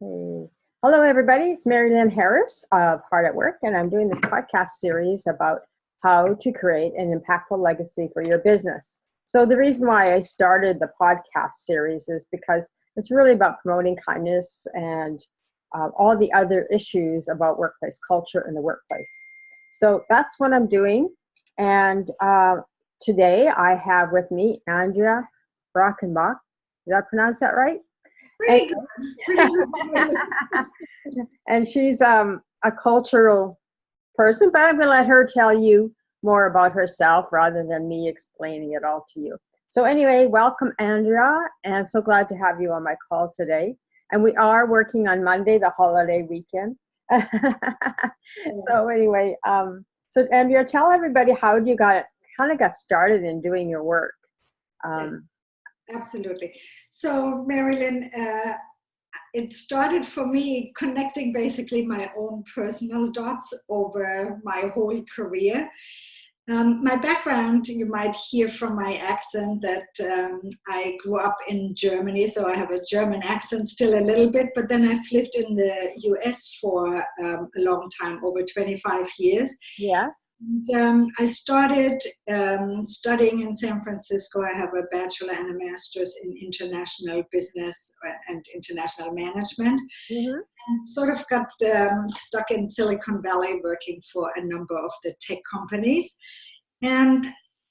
Hey. Hello, everybody. It's Mary Lynn Harris of Hard at Work, and I'm doing this podcast series about how to create an impactful legacy for your business. So the reason why I started the podcast series is because it's really about promoting kindness and all the other issues about workplace culture in the workplace. So that's what I'm doing. And today I have with me Andrea Breidenbach. Did I pronounce that right? Pretty good. Pretty good. And she's a cultural person, but I'm going to let her tell you more about herself rather than me explaining it all to you. So anyway, welcome, Andrea, and so glad to have you on my call today. And we are working on Monday, the holiday weekend. So anyway, so Andrea, tell everybody how you got started in doing your work. Absolutely. So, Marilyn, it started for me connecting basically my own personal dots over my whole career. My background, you might hear from my accent that I grew up in Germany, so I have a German accent still a little bit, but then I've lived in the US for a long time, over 25 years. Yeah. I started studying in San Francisco. I have a bachelor and a master's in international business and international management. Mm-hmm. And sort of got stuck in Silicon Valley working for a number of the tech companies. And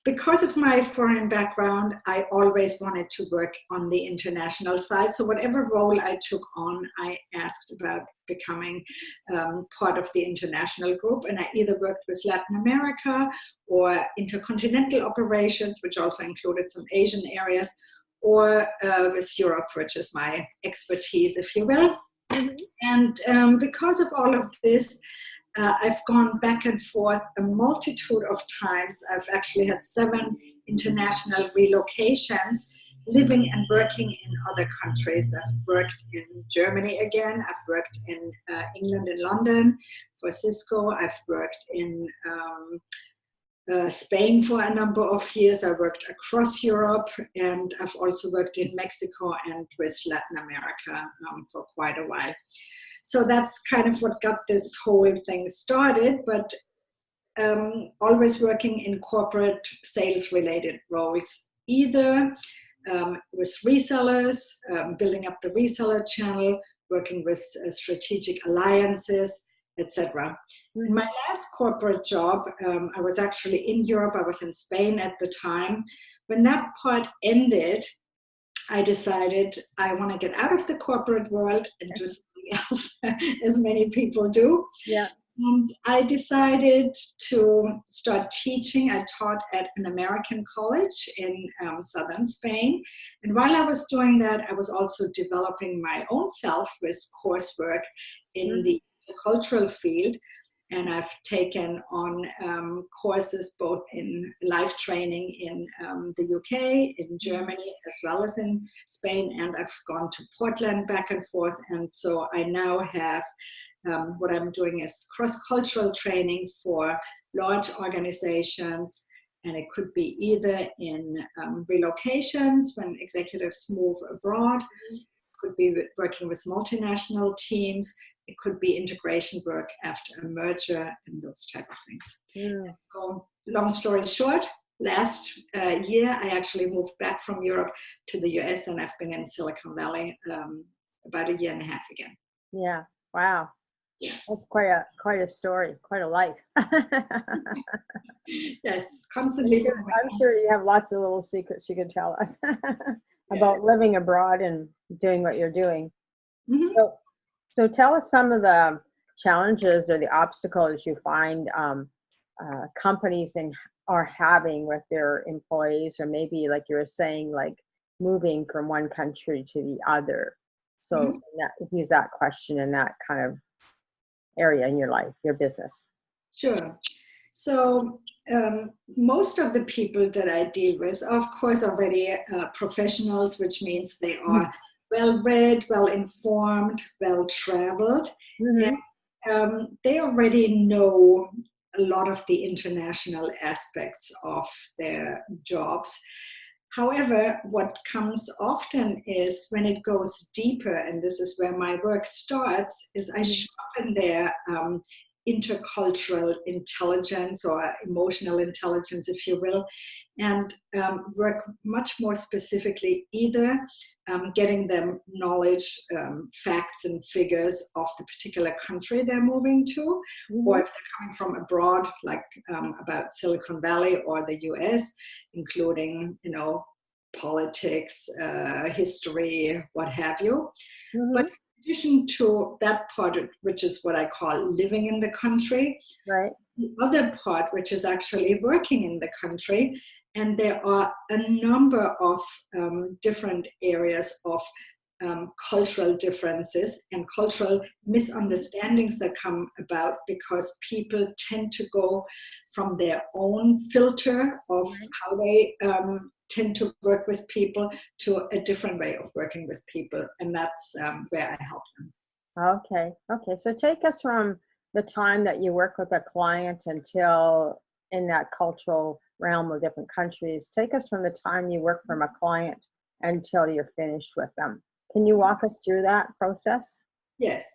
because of my foreign background, I always wanted to work on the international side. So whatever role I took on, I asked about becoming part of the international group. And I either worked with Latin America or intercontinental operations, which also included some Asian areas, or with Europe, which is my expertise, if you will. And because of all of this, I've gone back and forth a multitude of times. I've actually had 7 international relocations, living and working in other countries. I've worked in Germany again. I've worked in England and London for Cisco. I've worked in Spain for a number of years. I worked across Europe, and I've also worked in Mexico and with Latin America for quite a while. So that's kind of what got this whole thing started, but always working in corporate sales-related roles, either with resellers, building up the reseller channel, working with strategic alliances, etc. In my last corporate job, I was actually in Europe. I was in Spain at the time. When that part ended, I decided I want to get out of the corporate world and do something else, as many people do. Yeah. And I decided to start teaching. I taught at an American college in southern Spain. And while I was doing that, I was also developing my own self with coursework in the intercultural field. And I've taken on courses both in live training in the UK, in Germany, as well as in Spain. And I've gone to Portland back and forth. And so I now have what I'm doing is cross-cultural training for large organizations. And it could be either in relocations when executives move abroad. It could be working with multinational teams. It could be integration work after a merger and those type of things. Yeah. So long story short, last year, I actually moved back from Europe to the US, and I've been in Silicon Valley about a year and a half again. Yeah. Wow. Yeah. That's quite a story, quite a life. Yes, constantly. I'm sure you have lots of little secrets you could tell us about living abroad and doing what you're doing. Mm-hmm. So tell us some of the challenges or the obstacles you find companies are having with their employees, or maybe like you were saying, like moving from one country to the other. So use that question in that kind of area in your life, your business. Sure. So most of the people that I deal with, of course, already professionals, which means they are well-read, well-informed, well-traveled. And they already know a lot of the international aspects of their jobs. However, what comes often is when it goes deeper, and this is where my work starts, is I sharpen their intercultural intelligence or emotional intelligence, if you will, and work much more specifically either getting them knowledge, facts and figures of the particular country they're moving to, or if they're coming from abroad, like about Silicon Valley or the US, including, you know, politics, history, what have you. But in addition to that part, which is what I call living in the country, right, the other part, which is actually working in the country, and there are a number of different areas of cultural differences and cultural misunderstandings that come about because people tend to go from their own filter of how they tend to work with people to a different way of working with people, and that's where I help them. Okay. So take us from the time that you work with a client until in that cultural realm of different countries. Take us from the time you work from a client until you're finished with them. Can you walk us through that process? Yes.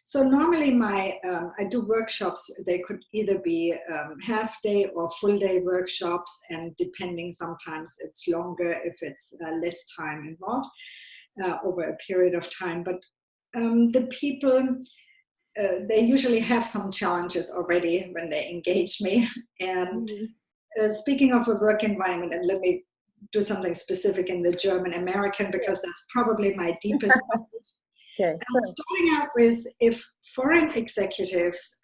So normally I do workshops. They could either be half day or full day workshops, and depending, sometimes it's longer if it's less time involved over a period of time. But the people, they usually have some challenges already when they engage me. And speaking of a work environment, and let me do something specific in the German American, because that's probably my deepest knowledge. Okay, Starting out with, if foreign executives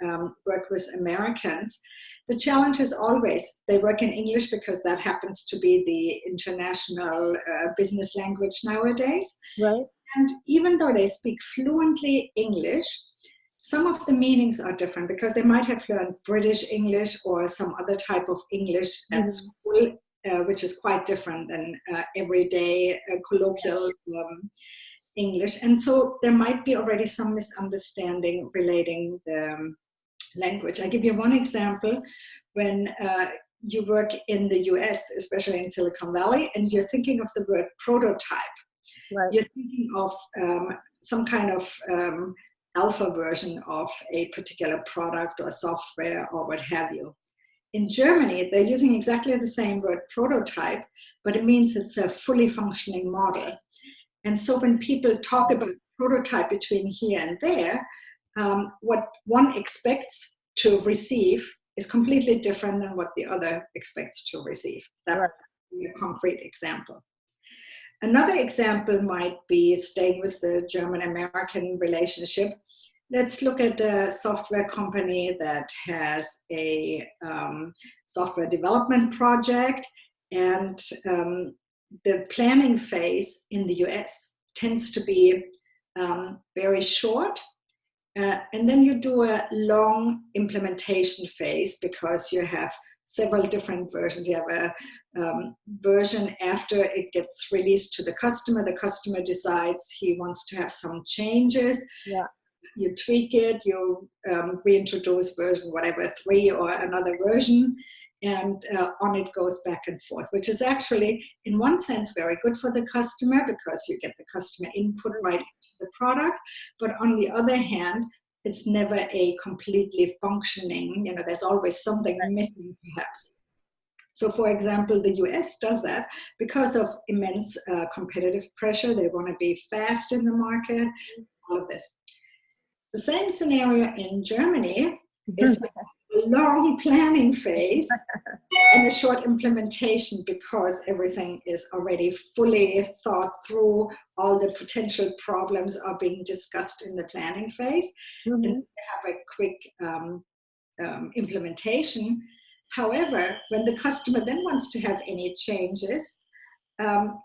work with Americans, the challenge is always they work in English because that happens to be the international business language nowadays. Right. And even though they speak fluently English, some of the meanings are different because they might have learned British English or some other type of English at school, which is quite different than everyday colloquial English. And so there might be already some misunderstanding relating the language. I give you one example. When you work in the US, especially in Silicon Valley, and you're thinking of the word prototype, you're thinking of some kind of alpha version of a particular product or software or what have you. In Germany, they're using exactly the same word prototype, but it means it's a fully functioning model. And so when people talk about prototype between here and there, what one expects to receive is completely different than what the other expects to receive. That would be a concrete example. Another example might be, staying with the German-American relationship, let's look at a software company that has a software development project, and the planning phase in the US tends to be very short. And then you do a long implementation phase because you have several different versions. You have a version after it gets released to the customer. The customer decides he wants to have some changes. Yeah. You tweak it, you reintroduce version whatever 3 or another version, and on it goes back and forth, which is actually in one sense very good for the customer because you get the customer input right into the product. But on the other hand, it's never a completely functioning, you know, there's always something missing perhaps. So for example, the US does that because of immense competitive pressure. They want to be fast in the market, all of this. The same scenario in Germany is a long planning phase and a short implementation because everything is already fully thought through. All the potential problems are being discussed in the planning phase, and they have a quick implementation. However, when the customer then wants to have any changes,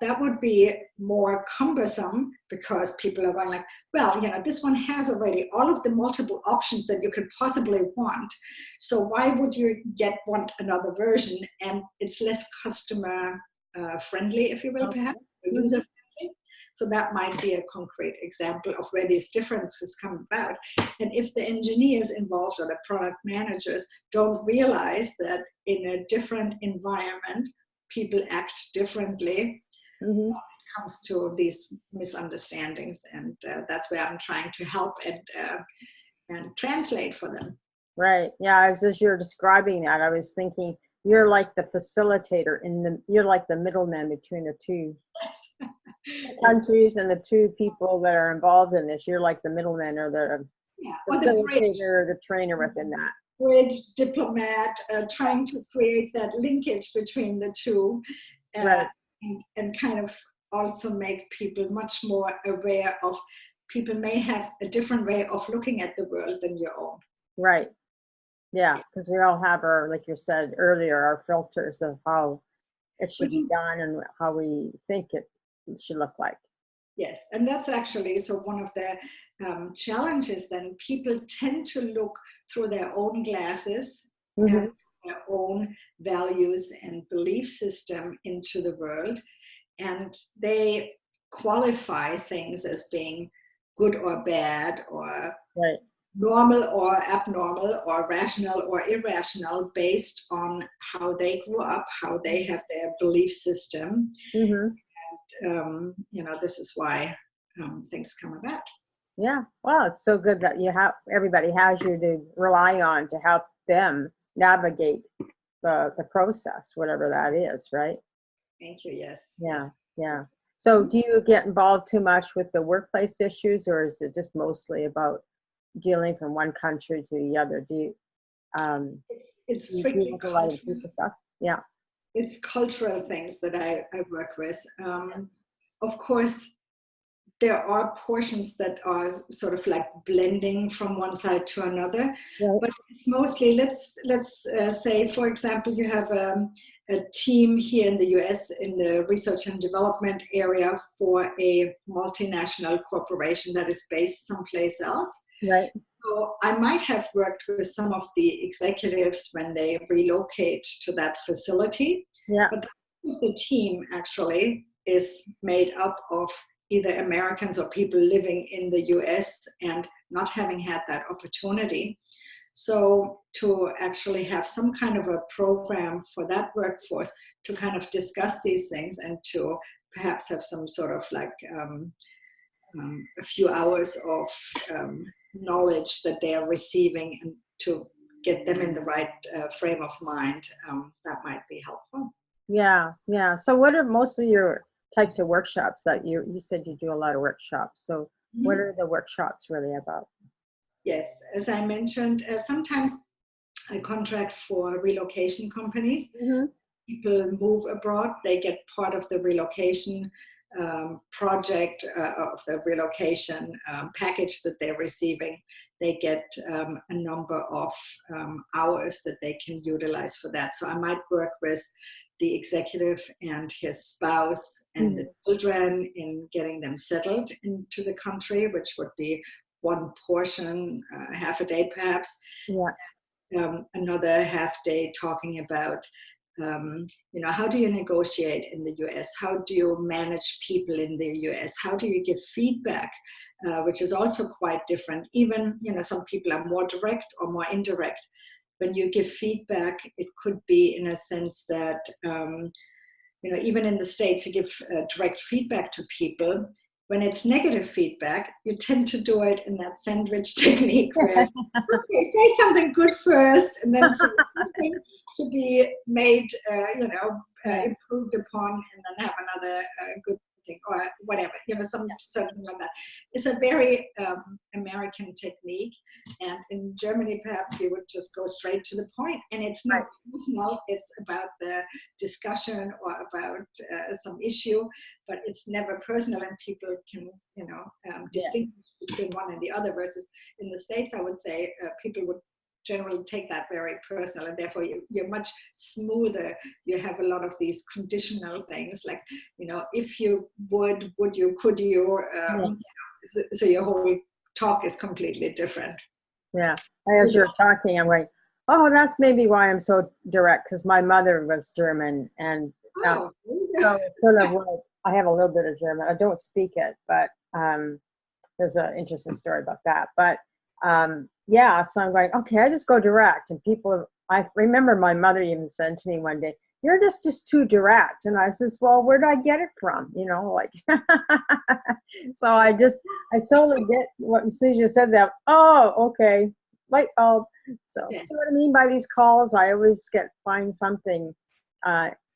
that would be more cumbersome because people are going like, well, you know, this one has already all of the multiple options that you could possibly want. So why would you yet want another version? And it's less customer friendly, if you will, perhaps, user friendly. So that might be a concrete example of where these differences come about. And if the engineers involved or the product managers don't realize that in a different environment, people act differently Mm-hmm. when it comes to these misunderstandings. And that's where I'm trying to help and translate for them. Right. Yeah. As you're describing that, I was thinking you're like the facilitator you're like the middleman between the two countries and the two people that are involved in this. You're like the middleman or the Yeah, or the bridge. facilitator or the trainer within that. Bridge diplomat, trying to create that linkage between the two, Right. and kind of also make people much more aware of people may have a different way of looking at the world than your own. Right. Yeah. Because we all have our, like you said earlier, our filters of how it should be done and how we think it should look like. Yes, and that's actually so one of the challenges. Then people tend to look through their own glasses Mm-hmm. and their own values and belief system into the world, and they qualify things as being good or bad, or Right. normal or abnormal, or rational or irrational, based on how they grew up, how they have their belief system. Mm-hmm. This is why things come about. Yeah. Well, it's so good that everybody has you to rely on to help them navigate the process, whatever that is, right? Thank you. Yes. Yeah. Yes. Yeah. So do you get involved too much with the workplace issues, or is it just mostly about dealing from one country to the other? Do you It's do you deal strictly with a lot of cultural. people stuff? Yeah. It's cultural things that I work with. Of course, there are portions that are sort of like blending from one side to another, Right. but it's mostly, let's say, for example, you have a team here in the US in the research and development area for a multinational corporation that is based someplace else. Right. So I might have worked with some of the executives when they relocate to that facility, Yeah. but the team actually is made up of either Americans or people living in the US and not having had that opportunity. So to actually have some kind of a program for that workforce to kind of discuss these things and to perhaps have some sort of like a few hours of knowledge that they are receiving, and to get them in the right frame of mind, that might be helpful. Yeah. Yeah. So what are most of your types of workshops that you said you do a lot of workshops? So what are the workshops really about? Yes, as I mentioned, sometimes I contract for relocation companies. Mm-hmm. People move abroad, they get part of the relocation project, of the relocation package that they're receiving. They get a number of hours that they can utilize for that. So I might work with the executive and his spouse and the children in getting them settled into the country, which would be one portion, half a day perhaps. Yeah. Another half day talking about how do you negotiate in the US? How do you manage people in the US? How do you give feedback, which is also quite different. Even, some people are more direct or more indirect. When you give feedback, it could be in a sense that, even in the States, you give direct feedback to people. When it's negative feedback, you tend to do it in that sandwich technique where, okay, say something good first, and then say something to be made, improved upon, and then have another good thing or whatever, something like that. It's a very American technique, and in Germany, perhaps you would just go straight to the point, and it's not personal. It's about the discussion or about some issue, but it's never personal, and people can, distinguish between one and the other. Versus in the States, I would say people would generally take that very personal, and therefore you're much smoother. You have a lot of these conditional things like, if you would you, could you, so your whole talk is completely different. Yeah. As you're talking, I'm going, oh, that's maybe why I'm so direct, because my mother was German, and so it's sort of like I have a little bit of German. I don't speak it, but there's an interesting story about that. But yeah, so I'm going, okay, I just go direct. And I remember my mother even said to me one day, you're just too direct. And I says, well, where did I get it from? You know, like, so I solely get what, as soon as you said that, oh, okay, light bulb. So, Yeah. see what I mean by these calls? I always find something,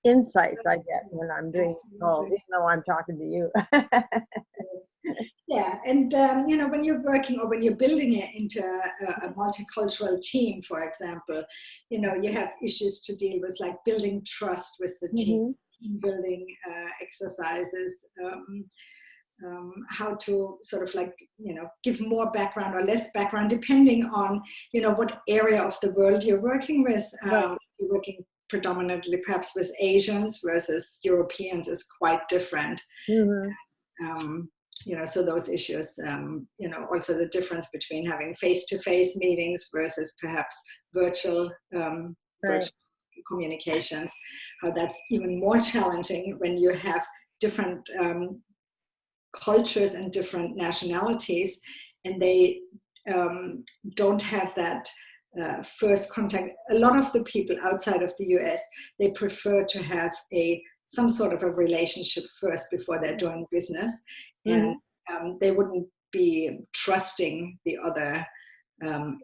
insights I get when I'm doing calls, even though I'm talking to you. Yeah, and when you're working or when you're building it into a multicultural team, for example, you have issues to deal with, like building trust with the team building exercises, how to sort of like, give more background or less background, depending on, what area of the world you're working with. Right. You're working predominantly perhaps with Asians versus Europeans is quite different. So those issues, also the difference between having face-to-face meetings versus perhaps virtual communications, how that's even more challenging when you have different cultures and different nationalities, and they don't have that first contact. A lot of the people outside of the US, they prefer to have some sort of a relationship first before they're doing business, and they wouldn't be trusting the other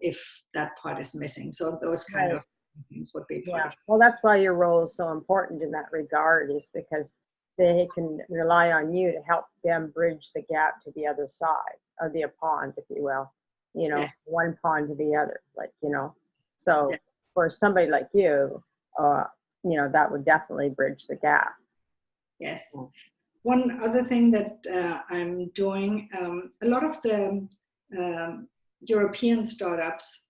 if that part is missing. So those kind of things would be part of it. Well, that's why your role is so important in that regard, is because they can rely on you to help them bridge the gap to the other side of the pond, if you will. One pond to the other, like, so for somebody like you, that would definitely bridge the gap. Yes. One other thing that I'm doing, a lot of the European startups,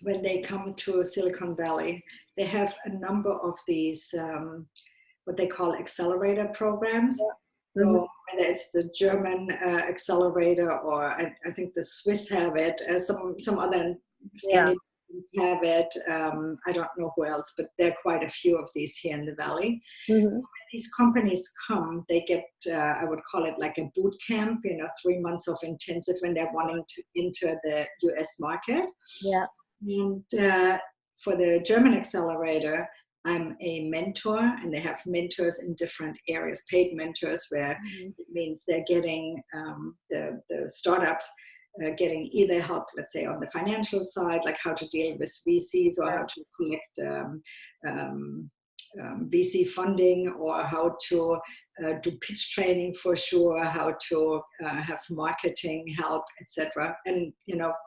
when they come to Silicon Valley, they have a number of these, what they call accelerator programs. So whether it's the German accelerator, or I think the Swiss have it, some other Scandinavians have it. I don't know who else, but there are quite a few of these here in the Valley. So when these companies come, they get, I would call it like a boot camp, 3 months of intensive when they're wanting to enter the US market. Yeah. And for the German accelerator, I'm a mentor, and they have mentors in different areas, paid mentors, where it means they're getting the startups getting either help, let's say, on the financial side, like how to deal with VCs, or how to collect VC funding, or how to do pitch training for sure, how to have marketing help, etc. And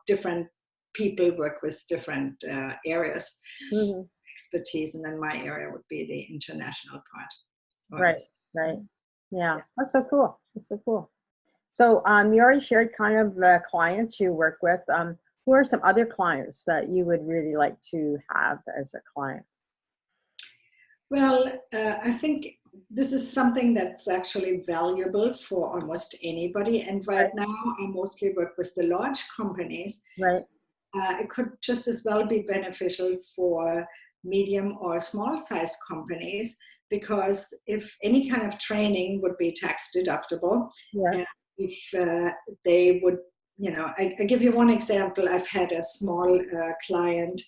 different people work with different areas. Expertise, and then my area would be the international part. Right. Yeah, that's so cool. So you already shared kind of the clients you work with. Who are some other clients that you would really like to have as a client? Well, I think this is something that's actually valuable for almost anybody, and right now I mostly work with the large companies. It could just as well be beneficial for medium or small size companies, because if any kind of training would be tax deductible, if they would, I give you one example. I've had a small client,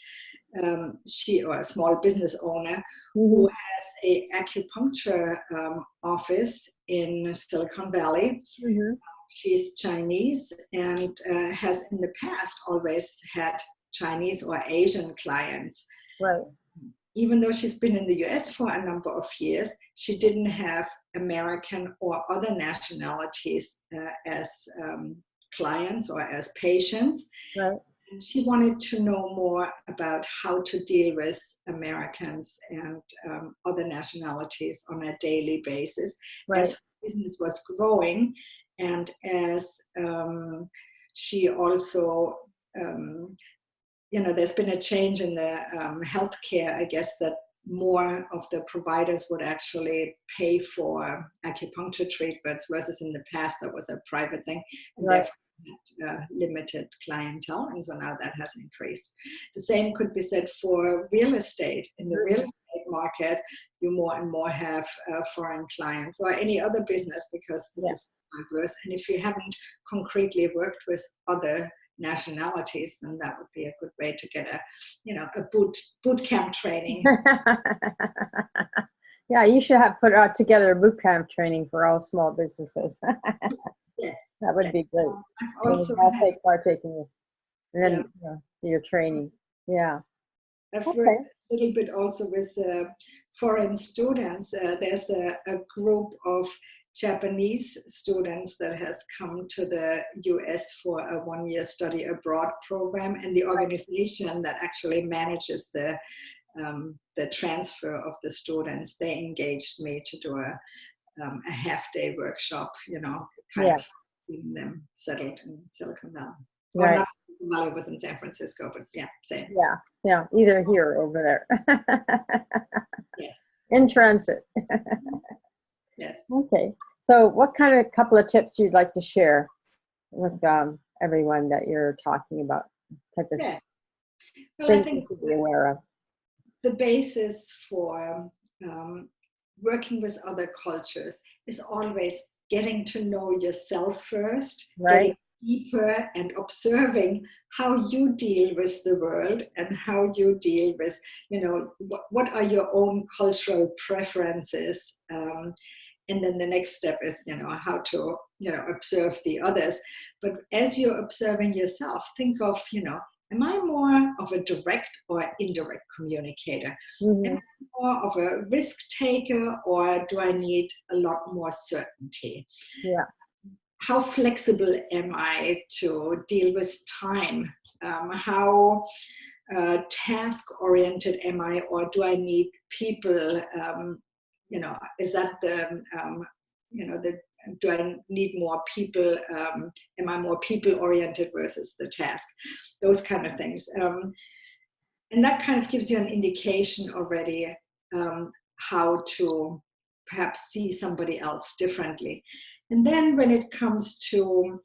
or a small business owner, who has a acupuncture office in Silicon Valley. She's Chinese, and has in the past always had Chinese or Asian clients. Even though she's been in the US for a number of years, she didn't have American or other nationalities as clients or as patients. And she wanted to know more about how to deal with Americans and other nationalities on a daily basis. As her business was growing, and as she also there's been a change in the healthcare, I guess, that more of the providers would actually pay for acupuncture treatments, versus in the past that was a private thing, and therefore limited clientele, and so now that has increased. The same could be said for real estate. In the real estate market, you more and more have foreign clients, or any other business, because this is diverse. And if you haven't concretely worked with other nationalities, then that would be a good way to get a boot camp training. Yeah, you should have put together a boot camp training for all small businesses. Yes, that would be great. I've also partaking, and then your training. Yeah. I've worked a little bit also with foreign students. There's a group of Japanese students that has come to the US for a one-year study abroad program, and the organization that actually manages the transfer of the students, they engaged me to do a half-day workshop, kind of getting them settled in Silicon Valley. Right. Or not Silicon Valley, was in San Francisco, but yeah, same. Yeah, either here or over there. Yes. In transit. Yes. Okay. So what kind of couple of tips you'd like to share with everyone that you're talking about? Type of well, I think to be aware of. The basis for working with other cultures is always getting to know yourself first, getting deeper and observing how you deal with the world and how you deal with, what are your own cultural preferences. And then the next step is, how to, observe the others. But as you're observing yourself, think of, am I more of a direct or indirect communicator? Mm-hmm. Am I more of a risk taker, or do I need a lot more certainty? Yeah. How flexible am I to deal with time? How task-oriented am I, or do I need people? Is that do I need more people? Am I more people-oriented versus the task? Those kind of things. And that kind of gives you an indication already how to perhaps see somebody else differently. And then when it comes to,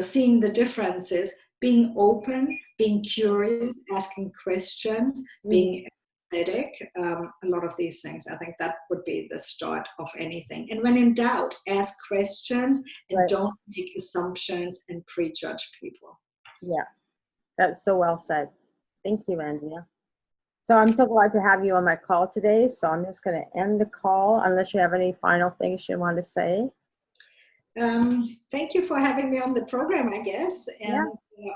seeing the differences, being open, being curious, asking questions, being empathetic, a lot of these things, I think that would be the start of anything. And when in doubt, ask questions and don't make assumptions and prejudge people. Yeah, that's so well said. Thank you, Andrea. So I'm so glad to have you on my call today. So I'm just going to end the call unless you have any final things you want to say. Thank you for having me on the program, I guess. And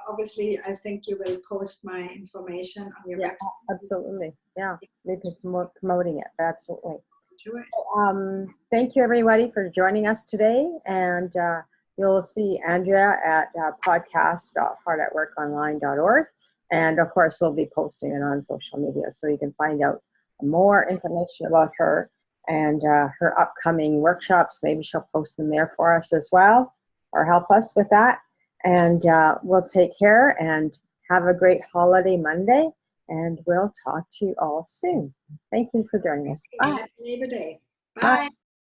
obviously, I think you will post my information on your website. Absolutely. Yeah, we've been promoting it. Absolutely. Thank you, everybody, for joining us today. And you'll see Andrea at podcast.heartatworkonline.org. And of course, we'll be posting it on social media so you can find out more information about her and her upcoming workshops. Maybe she'll post them there for us as well, or help us with that. And we'll take care and have a great holiday Monday. And we'll talk to you all soon. Thank you for joining us. Bye. Happy Labor Day. Bye.